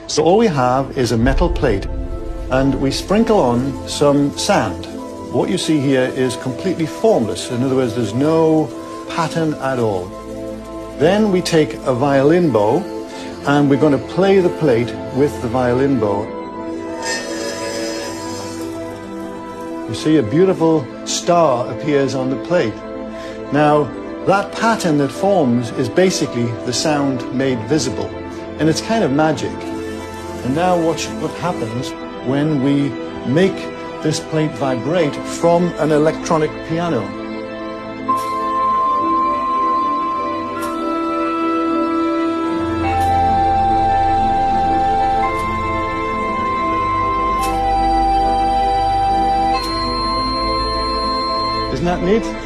So all we have is a metal plate, and we sprinkle on some sand. What you see here is completely formless. In other words, there's no pattern at all. Then we take a violin bow, and we're going to play the plate with the violin bow. You see a beautiful star appears on the plate. Now, that pattern that forms is basically the sound made visible, and it's kind of magic. And now watch what happens when we make this plate vibrate from an electronic piano. Isn't that neat?